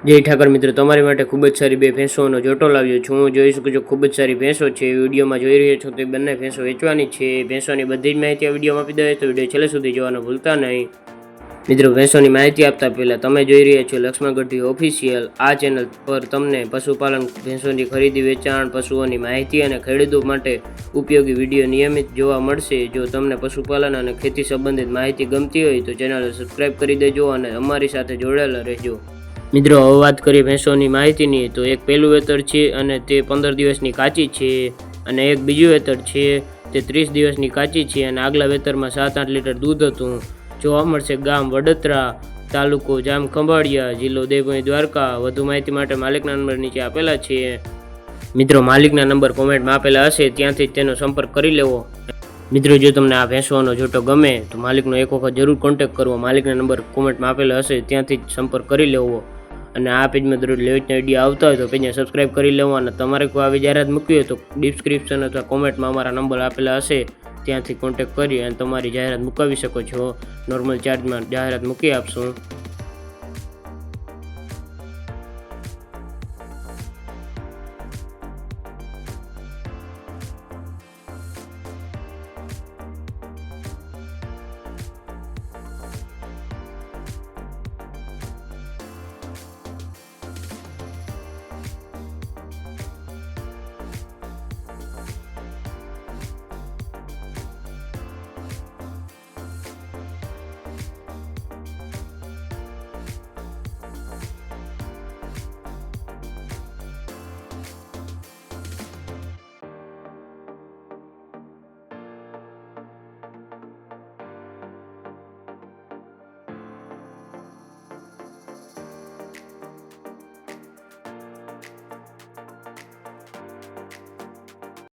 જય ઠાકર મિત્રો, તમારી માટે ખૂબ જ સારી બે ભેંસોનો જોટો લાવ્યો છું. હું જોઈ શકું છું ખૂબ જ સારી ભેંસો છે. વિડીયોમાં જોઈ રહ્યા છો તો બંને ભેંસો વેચવાની છે. ભેંસોની બધી જ માહિતી આ વિડીયોમાં આપી દઈએ તો વિડીયો છેલ્લે સુધી જોવાનું ભૂલતા નહીં. મિત્રો, ભેંસોની માહિતી આપતા પહેલાં તમે જોઈ રહ્યા છો લક્ષ્મણ ગઢવી ઓફિશિયલ. આ ચેનલ પર તમને પશુપાલન, ભેંસોની ખરીદી વેચાણ, પશુઓની માહિતી અને ખેડૂતો માટે ઉપયોગી વિડીયો નિયમિત જોવા મળશે. જો તમને પશુપાલન અને ખેતી સંબંધિત માહિતી ગમતી હોય તો ચેનલ સબસ્ક્રાઈબ કરી દેજો અને અમારી સાથે જોડાયેલા રહેજો. મિત્રો, હવે વાત કરીએ ભેંસોની માહિતીની તો એક પહેલું વેતર છે અને તે 15 દિવસની કાચી છે અને એક બીજું વેતર છે તે 30 દિવસની કાચી છે અને આગલા વેતરમાં 7-8 લીટર દૂધ હતું. જોવા મળશે ગામ વડોદરા, તાલુકો જામખંભાળિયા, જિલ્લો દેવભૂમિ દ્વારકા. વધુ માહિતી માટે માલિકના નંબર નીચે આપેલા છે. મિત્રો, માલિકના નંબર કોમેન્ટમાં આપેલા હશે, ત્યાંથી તેનો સંપર્ક કરી લેવો. મિત્રો, જો તમને આ ભેંસોનો જોટો ગમે તો માલિકનો એક વખત જરૂર કોન્ટેક્ટ કરવો. માલિકના નંબર કોમેન્ટમાં આપેલા હશે, ત્યાંથી જ સંપર્ક કરી લેવો. અને આ પેજમાં દરરોજ લેવેચના વિડીયો આવતા હોય તો પેજને સબસ્ક્રાઈબ કરી લેવો. અને તમારે કોઈ આવી જાહેરાત મૂકવી હોય તો ડિસ્ક્રિપ્શન અથવા કોમેન્ટમાં અમારા નંબર આપેલા હશે, ત્યાંથી કોન્ટેક્ટ કરી અને તમારી જાહેરાત મુકાવી શકો છો. નોર્મલ ચાર્જમાં જાહેરાત મૂકી આપશું.